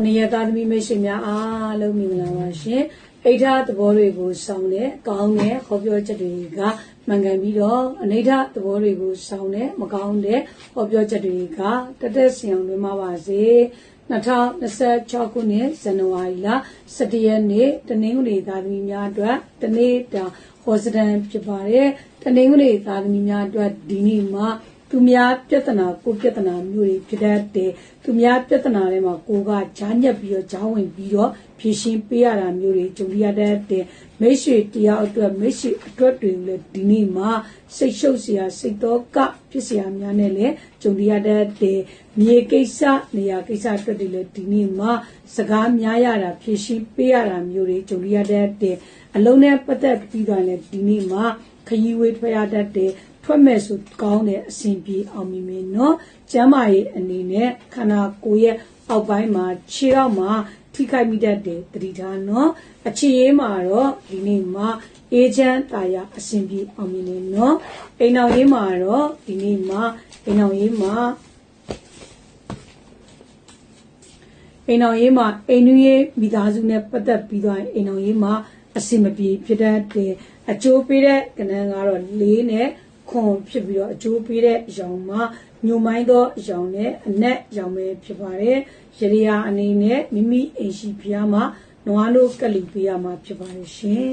နေရသားသမီးမိတ်ဆွေများအားလုံးမင်္ဂလာပါရှင်အိဋ္ဌသဘောတွေကိုစောင့်တဲ့ကောင်းတဲ့ဟောပြောချက်တွေကမှန်ကန်ပြီးတော့အနိဋ္ဌသဘောတွေကိုစောင့်တဲ့မကောင်းတဲ့ဟောပြောချက်တွေကတသက်စီအောင်လွင်ပါစေ2026ခုနှစ်ဇန်နဝါရီလ17ရက်နေ့တနင်္ဂနွေသားသမီးများအတွက်တနေ့တာဟောစတန်ဖြစ်ပါတယ်တနင်္ဂနွေသားသမီးများအတွက်ဒီနေ့မှာသူများပြဿနာကိုပြဿနာမျိုးတွေဖြစ်တတ်တယ်သူများပြဿနာတွေမှာကိုကဂျားညက်ပြီးတော့ဂျားဝင်ပြီးတော့ဖြည့်ရှင်းပေးရတာမျိုးတွေကြုံရတတ်တယ်မိတ်ဆွေတရားအတွက်မိတ်ဆွေအတွက်တွေလည်းဒီနေ့မှာစိတ်ရှုပ်စရာစိတ်တော့ကဖြစ်စရာများနဲ့လည်းကြုံရတတ်တယ်မြေကိစ္စနေရာကိစ္စအတွက်တွေလည်းဒီနေ့မှာစကားများရတာဖြည့်ရှင်းပေးရတာမျိုးတွေကြုံရတတ်တယ်အလုံးနဲ့ပတ်သက်ပြီးတော့လည်းဒီနေ့မှာခရီးဝေးထွက်ရတတ်တယ်ထွက်မဲ့ဆိုကောင်းတဲ့အစဉ်ပြေအောင်မြင်မယ်နော်ကျမ်းမာရေးအနေနဲ့ခန္ဓာကိုယ်ရဲ့အောက်ပိုင်းမှာခြေထောက်မှာထိခိုက်မိတတ်တယ်တတိထားနော်အခြေရေးမှာတော့ဒီနေ့မှာအေဂျင့်တာယာအစဉ်ပြေအောင်မြင်တယ်နော်အိမ်တော်ရေးမှာတော့ဒီနေ့မှာအိမ်တော်ရေးမှာအိမ်နူးရေးမိသားစုနဲ့ပတ်သက်ပြီးတော့အိမ်တော်ရေးမှာအစဉ်မပြေဖြစ်တတ်တယ်အကျိုးပေးတဲ့ကဏ္ဍကတော့၄နဲ့ခွန်ဖြစ်ပြီးတော့အကျိုးပေးတဲ့အကြောင်းမှာညိုမိုင်းသောအကြောင်းနဲ့အနက်အကြောင်းပဲဖြစ်ပါတယ်ရရိယာအနေနဲ့မိမိအိမ်ရှိဖျားမှာနွားလို့ကက်လူပေးရမှာဖြစ်ပါတယ်ရှင်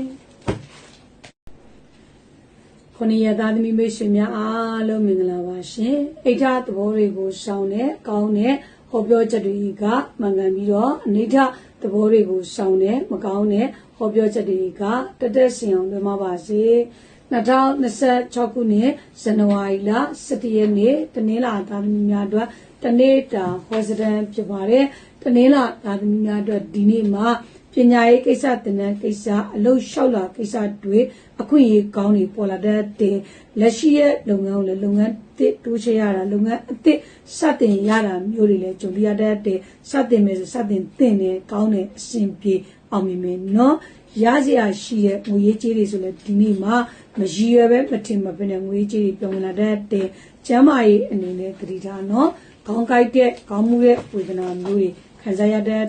ခொနရသားသမီးမိတ်ဆွေများအားလုံးမင်္ဂလာပါရှင်အိဋ္ဌသဘောတွေကိုရှောင်တဲ့ကောင်းတဲ့ဟောပြောချက်တွေကမှန်ကန်ပြီးတော့အနိဋ္ဌသဘောတွေကိုရှောင်တဲ့မကောင်းတဲ့ဟောပြောချက်တွေကတသက်စင်အောင်လွှမ်းပါစေ2026ခုနှစ်ဇန်နဝါရီလ17ရက်နေ့တနင်္လာသားသမီးများအတွက်တနေ့တာဟောစတန်ဖြစ်ပါတယ်တနင်္လာသားသမီးများအတွက်ဒီနေ့မှာပညာရေးကိစ္စသင်တန်းကိစ္စအလုပ်လျှောက်လာကိစ္စတွေအခွင့်အရေးကောင်းတွေပေါ်လာတဲ့လက်ရှိရဲ့လုပ်ငန်းကိုလည်းလုပ်ငန်းတစ်တိုးချဲ့ရတာလုပ်ငန်းအသစ်စတင်ရတာမျိုးတွေလည်းကြုံရတဲ့စတင်မယ်ဆိုစတင်သင်တယ်ကောင်းတယ်အစဉ်ပြေအောင်မြင်မယ်နော်ရစရာရှိတဲ့ငွေရေးကြေးတွေဆိုလည်းဒီနေ့မှာမရည်ရွယ်ပဲမထင်မှပဲနဲ့ငွေကြေးတွေပြောင်းလာတဲ့ကျမ်းမာရေးအနေနဲ့တတိထားနော်ခေါင်းကိုက်တဲ့ခေါင်းမူတဲ့ဝေဒနာမျိုးတွေခံစားရတဲ့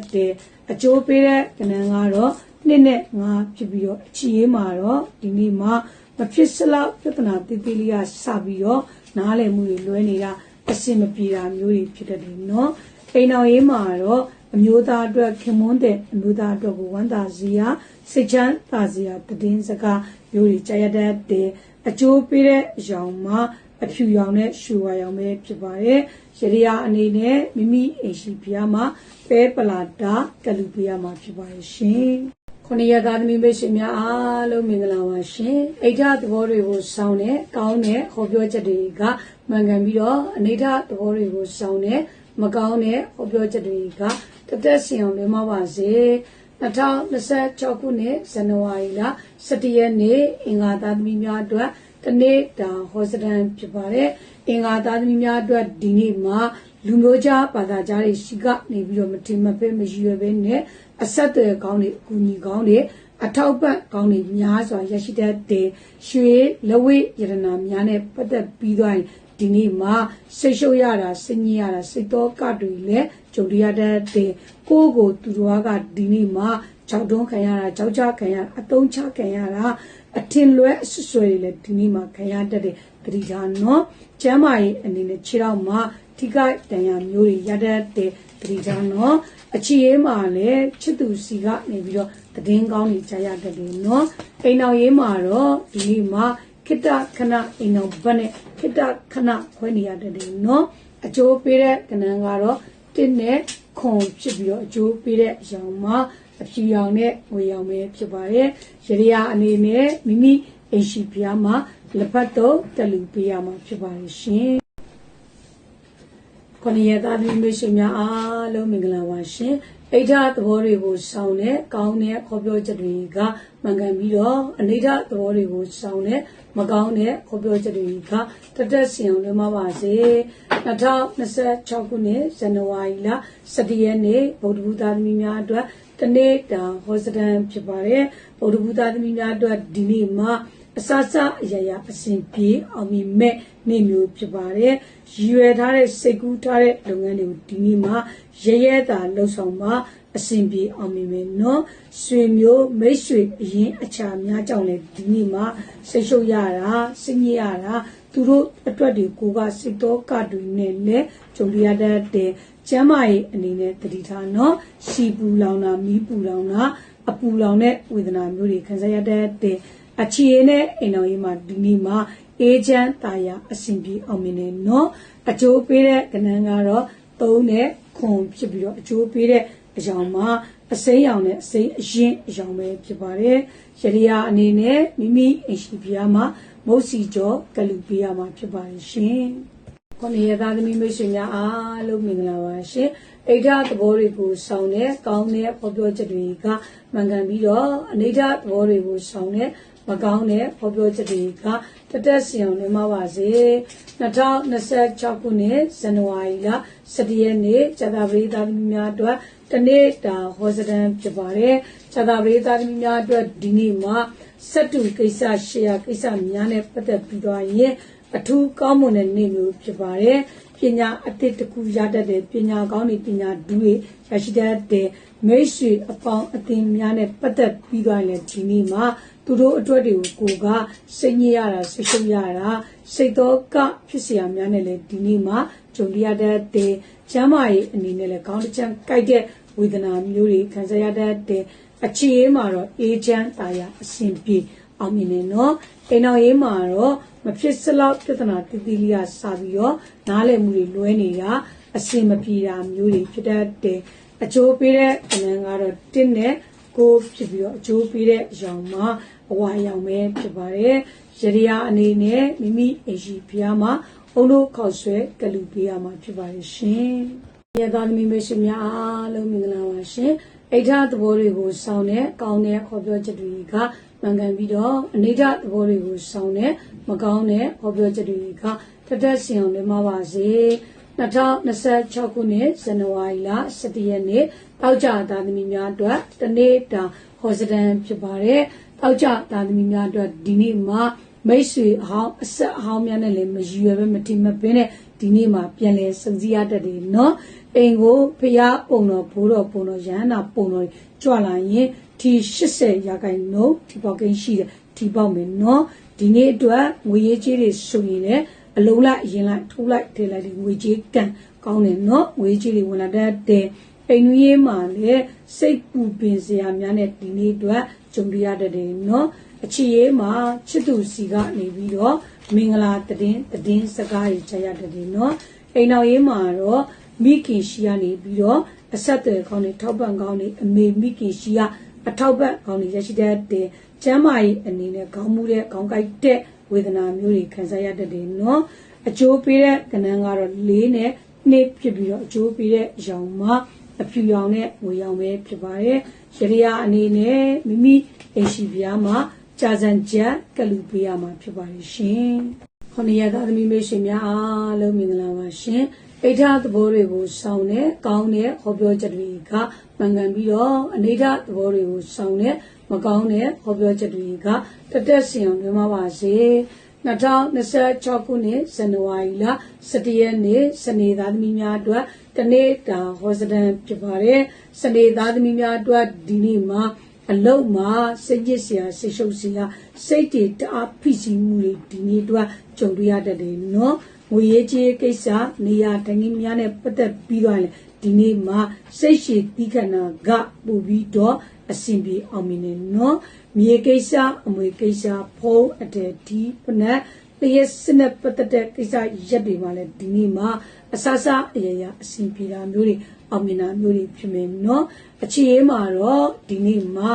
အကျိုးပေးတဲ့ကဏ္ဍကတော့2နဲ့5ဖြစ်ပြီးတော့အခြေရေးမှာတော့ဒီနေ့မှာမဖြစ်စလောက်ပြဿနာတိတိလေးကစပြီးတော့နားလည်မှုတွေလွဲနေတာအစင်မပြေတာမျိုးတွေဖြစ်တတ်တယ်နော်အိမ်တော်ရေးမှာတော့အမျိုးသားအတွက်ခင်မွန်းတဲ့အမျိုးသားအတွက်ကိုဝမ်းသာစရာစိတ်ချမ်းသာစရာတည်င်းစကားမျိုးတွေကြားရတဲ့အကျိုးပေးတဲ့အကြောင်းမှာအဖြူရောင်နဲ့ရှူဝါရောင်ပဲဖြစ်ပါတယ်ရရိယာအနေနဲ့မိမိအိမ်ရှိဖျားမှာပဲပလာတာကလူပေးရမှာဖြစ်ပါတယ်ရှင်ခொနရသားသမီးမိတ်ဆွေများအားလုံးမင်္ဂလာပါရှင်အိဋ္ဌသဘောတွေကိုစောင့်တဲ့ကောင်းတဲ့ဟောပြောချက်တွေကမှန်ကန်ပြီးတော့အနိဋ္ဌသဘောတွေကိုစောင့်တဲ့မကောင်းတဲ့ဟောပြောချက်တွေကတသက်စင်အောင်လွှမ်းပါစေ2026ခုနှစ်ဇန်နဝါရီလ17ရက်နေ့အင်္ဂါသားသမီးများအတွက်တနေ့တာဟောစတန်ဖြစ်ပါတယ်အင်္ဂါသားသမီးများအတွက်ဒီနေ့မှာလူမျိုးခြားဘာသာခြားတွေရှိကနေပြီးတော့မထင်မှတ်ပဲမရည်ရွယ်ပဲနဲ့အဆက်အသွယ်ကောင်းတွေအကူအညီကောင်းတွေအထောက်ပံ့ကောင်းတွေများစွာရရှိတတ်တဲ့ရွှေလက်ဝဲရတနာများနဲ့ပတ်သက်ပြီးတော့ဒီနေ့မှာစိတ်ရှုပ်ရတာစိတ်ညစ်ရတာစိတ်တော့ကတွေလည်းကြုံရတတ်တဲ့ကိုယ့်ကိုသူတော်ကဒီနေ့မှာကြောက်တွန်းခံရတာကြောက်ကြခံရအတုံးချခံရတာအထင်လွဲအဆွေတွေလည်းဒီနေ့မှာခံရတတ်တဲ့တတိထားနော်ကျမ်းမာရေးအနေနဲ့ခြေထောက်မှာထိခိုက်ဒဏ်ရာမျိုးတွေရတတ်တဲ့တတိထားနော်အခြေရေးမှာလည်းချစ်သူစီကနေပြီးတော့သတင်းကောင်းတွေကြားရတတ်တယ်နော်အိမ်တော်ရေးမှာတော့ဒီနေ့မှာခိတ္တခဏအိမ်တော်ဘက်နဲ့ခိတ္တခဏခွဲနေရတတ်တယ်နော်အကျိုးပေးတဲ့ကဏ္ဍကတော့1နဲ့ခွန်ဖြစ်ပြီးတော့အကျိုးပေးတဲ့အကြောင်းမှာအဖြူရောင်နဲ့ငွေရောင်ပဲဖြစ်ပါတယ်ရရိယာအနေနဲ့မိမိအိမ်ရှိဖျားမှာလက်ဖက်တော့တလူပေးရမှာဖြစ်ပါတယ်ရှင်ခொနရသားသမီးမိတ်ဆွေများအားလုံးမင်္ဂလာပါရှင်အိဋ္ဌသဘောတွေကိုစောင့်တဲ့ကောင်းတဲ့ခေါ်ပြောချက်တွေကမှန်ကန်ပြီးတော့အနိဋ္ဌသဘောတွေကိုစောင့်တဲ့မကောင်းတဲ့ခေါ်ပြောချက်တွေကတသက်စင်အောင်လွှမ်းပါစေ2026ခုနှစ်ဇန်နဝါရီလ17ရက်နေ့ဗုဒ္ဓဘုရားသမီးများအတွက်တနေ့တာဟောစတန်ဖြစ်ပါတယ်ဗုဒ္ဓဘုရားသမီးများအတွက်ဒီနေ့မှာ အစစအရာရာအစဉ်ပြေအောင်မြင်မဲ့နေမျိုးဖြစ်ပါတယ်ရည်ရွယ်ထားတဲ့စိတ်ကူးထားတဲ့လုပ်ငန်းတွေကိုဒီနေ့မှာရဲရဲတာလှုပ်ဆောင်မှာအစဉ်ပြေအောင်မြင်မယ်နော်ဆွေမျိုးမိတ်ဆွေအရင်အခြားများကြောင့်လည်းဒီနေ့မှာစိတ်ရှုပ်ရတာစိတ်ညစ်ရတာသူတို့အတွက်တွေကိုကစိတ်တော့ကတွေနဲ့လည်းကြုံရတဲ့ကျမ်းမာရေးအနေနဲ့တတိထားနော်စီပူလောင်တာမီးပူလောင်တာအပူလောင်တဲ့ဝေဒနာမျိုးတွေခံစားရတဲ့အခြေအနေအိမ်တော်ကြီးမှာဒီနေ့မှာအေဂျင့်တာယာအစဉ်ပြေအောင်မြင်နေနော်အကျိုးပေးတဲ့ကဏ္ဍကတော့3နဲ့ခွန်ဖြစ်ပြီးတော့အကျိုးပေးတဲ့အကြောင်းမှာအစိမ်းရောင်နဲ့အစိမ်းအရင်အကြောင်းပဲဖြစ်ပါတယ်ရရိယာအနေနဲ့မိမိအိမ်ရှိပြားမှာမုတ်စီကျော်ကလူပေးရမှာဖြစ်ပါတယ်ရှင်ခုနှစ်ရသားသမီးမိတ်ဆွေများအားလုံးမင်္ဂလာပါရှင်အိဋ္ဌသဘောတွေကိုစောင့်တဲ့ကောင်းတဲ့ဖော်ပြောချက်တွေကမှန်ကန်ပြီးတော့အနိဋ္ဌသဘောတွေကိုစောင့်တဲ့မကောင်းတဲ့ဖော်ပြောချက်တွေကတက်စီအောင်နေမှာပါစေ2026ခုနှစ်ဇန်နဝါရီလ17ရက်နေ့ဇာတာပရိသတ်သမီးများအတွက်တနေ့တာဟောစတန်ဖြစ်ပါတယ်ဇာတာပရိသတ်သမီးများအတွက်ဒီနေ့မှာစက်တူကိစ္စရှေ့ကိစ္စများနဲ့ပတ်သက်ပြီးတော့ရင်အထူးကောင်းမွန်တဲ့နေ့မျိုးဖြစ်ပါတယ်ပညာအသစ်တစ်ခုရတတ်တဲ့ပညာကောင်းတဲ့ပညာဒူးတွေရရှိတတ်တဲ့မိတ်ဆွေအပေါင်းအသင်းများနဲ့ပတ်သက်ပြီးတော့လည်းဒီနေ့မှာသူတို့အတွက်တွေကိုကစိတ်ညစ်ရတာစိတ်ရှုပ်ရတာစိတ်တော့ကဖြစ်เสียများနဲ့လည်းဒီနေ့မှာကြုံရတဲ့ကျမ်းမာရေးအနေနဲ့လည်းကောင်းတဲ့ချမ်းကြိုက်တဲ့ဝေဒနာမျိုးတွေခံစားရတဲ့အခြေအေးမှာတော့အေးချမ်းတာယာအစဉ်ပြေအောင်မြင်နေနော်အိမ်တော်ရေးမှာတော့မဖြစ်စလောက်ပြဿနာတည်တည်လေးကစပြီးတော့နားလည်မှုတွေလွဲနေတာအစဉ်မပြေတာမျိုးတွေဖြစ်တဲ့အကျိုးပေးတဲ့ကဏ္ဍကတော့1နဲ့9ဖြစ်ပြီးတော့အကျိုးပေးတဲ့အကြောင်းမှာအဝါရောင်ပဲဖြစ်ပါတယ်ရရိယာအနေနဲ့မိမိအိမ်ရှိဖျားမှာအုံလို့ခောက်ဆွဲကလူပေးရမှာဖြစ်ပါတယ်ရှင်ရသားသမီးမိတ်ဆွေများအားလုံးမင်္ဂလာပါရှင်အိဋ္ဌသဘောတွေကိုစောင့်တဲ့ကောင်းတဲ့ခေါ်ပြောချက်တွေကမှန်ကန်ပြီးတော့အနိဋ္ဌသဘောတွေကိုစောင့်တဲ့မကောင်းတဲ့ခေါ်ပြောချက်တွေကတက်စီအောင်နေမှာပါစေ2026ခုနှစ်ဇန်နဝါရီလ17ရက်နေ့တောက်ကြသားသမီးများအတွက်တနေ့တာဟောစတန်ဖြစ်ပါတယ်တောက်ကြသားသမီးများအတွက်ဒီနေ့မှာမိတ်ဆွေအဟောင်းအဆက်အဟောင်းများနဲ့လည်းမရည်ရွယ်ပဲမထင်မပင်းနဲ့ဒီနေ့မှာပြန်လဲစုံစည်းရတတ်တယ်နော်အိမ်ကိုဖျားပုံတော်ဘိုးတော်ပုံတော်ရဟန္တာပုံတော်ကြွလာရင်ဒီ80ရာခိုင်နှုန်းဒီပေါက်ကိန်းရှိတယ်ဒီပေါက်မယ်နော်ဒီနေ့အတွက်ငွေရေးကြေးတွေစုရင်လည်းအလုံးလိုက်ရင်လိုက်ထိုးလိုက်ထည့်လိုက်ဒီငွေကြေးကန်ကောင်းတယ်နော်ငွေကြေးတွေဝင်လာတဲ့အိမ်နွေးရေးမှာလည်းစိတ်ပူပင်စရာများနဲ့ဒီနေ့အတွက်ကြုံရတတ်တယ်နော်အချီရေးမှာချစ်သူစီကနေပြီးတော့မင်္ဂလာသတင်းစကားတွေကြားရတတ်တယ်နော်အိမ်တော်ရေးမှာတော့မိခင်ရှိကနေပြီးတော့အဆက်အသွယ်ကောင်းတွေထောက်ပံ့ကောင်းတွေအမေမိခင်ရှိကအထောက်ပံ့ကောင်းတွေရရှိတတ်တဲ့ကျမ်းမာရေးအနေနဲ့ခေါင်းမူတဲ့ခေါင်းကိုက်တဲ့ဝေဒနာမျိုးတွေခံစားရတတ်တယ်နော်အကျိုးပေးတဲ့ကဏ္ဍကတော့4နဲ့2ဖြစ်ပြီးတော့အကျိုးပေးတဲ့အကြောင်းမှာအဖြူရောင်နဲ့ငွေရောင်ပဲဖြစ်ပါတယ်ရရိယာအနေနဲ့မိမိအိမ်ရှိပြားမှာကြာစံချက်ကလူပေးရမှာဖြစ်ပါတယ်ရှင်ခုနှစ်ရသားသမီးမိတ်ဆွေများအားလုံးမင်္ဂလာပါရှင်အိဋ္ဌသဘောတွေကိုစောင့်တဲ့ကောင်းတဲ့ဟောပြောချက်တွေကမှန်ကန်ပြီးတော့အနိဋ္ဌသဘောတွေကိုစောင့်တဲ့မကောင်းတဲ့ဟောပြောချက်တွေကတက်စီအောင်နေမှာပါစေ2026ခုနှစ်ဇန်နဝါရီလ17ရက်နေ့စနေသားသမီးများအတွက်တနေ့တာဟောစတန်ဖြစ်ပါတယ်စနေသားသမီးများအတွက်ဒီနေ့မှာအလုံးမှာစိတ်ညစ်စရာစိတ်ရှုပ်စရာစိတ်တွေတအားဖိစီးမှုတွေဒီနေ့အတွက်ကြုံရတတ်တယ်နော်ငွေရေးကြေးကိစ္စနေရာတငင်းများနဲ့ပတ်သက်ပြီးတော့လေဒီနေ့မှာစိတ်ရှည်သီးခဏကပူပြီးတော့အစဉ်ပြေအောင်မြင်နေနော်မြေကိစ္စအမွေကိစ္စဖုံးအတဲဒီပနက်တရက်စနက်ပတ်သက်တဲ့ကိစ္စရက်တွေမှာလည်းဒီနေ့မှာအဆအအရရအစဉ်ပြေတာမျိုးတွေအောင်မြင်တာမျိုးတွေဖြစ်မယ်နော်အခြေအေးမှာတော့ဒီနေ့မှာ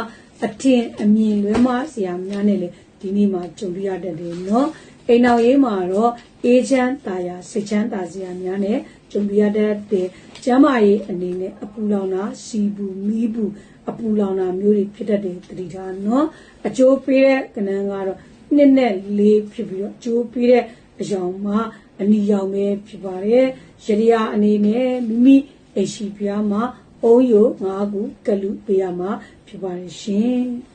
အထင်အမြင်လွဲမှားစရာများနဲ့လေဒီနေ့မှာကြုံရတတ်တယ်နော်အိမ်တော်ရေးမှာတော့အေးချမ်းတာယာစိတ်ချမ်းသာစရာများနဲ့ကြုံရတတ်တဲ့ကျမ်းမာရေးအနေနဲ့အပူလောင်တာစီဘူးမီးဘူးအပူလောင်တာမျိုးတွေဖြစ်တတ်တယ်တတိထားနော်အကျိုးပေးတဲ့ကဏ္ဍကတော့2နဲ့4ဖြစ်ပြီးတော့အကျိုးပေးတဲ့အကြောင်းမှာအနီရောင်ပဲဖြစ်ပါတယ်ရရိယာအနေနဲ့မိမိအိမ်ရှိပြားမှာအုံးယို5ခုကလူပေးရမှာဖြစ်ပါတယ်ရှင်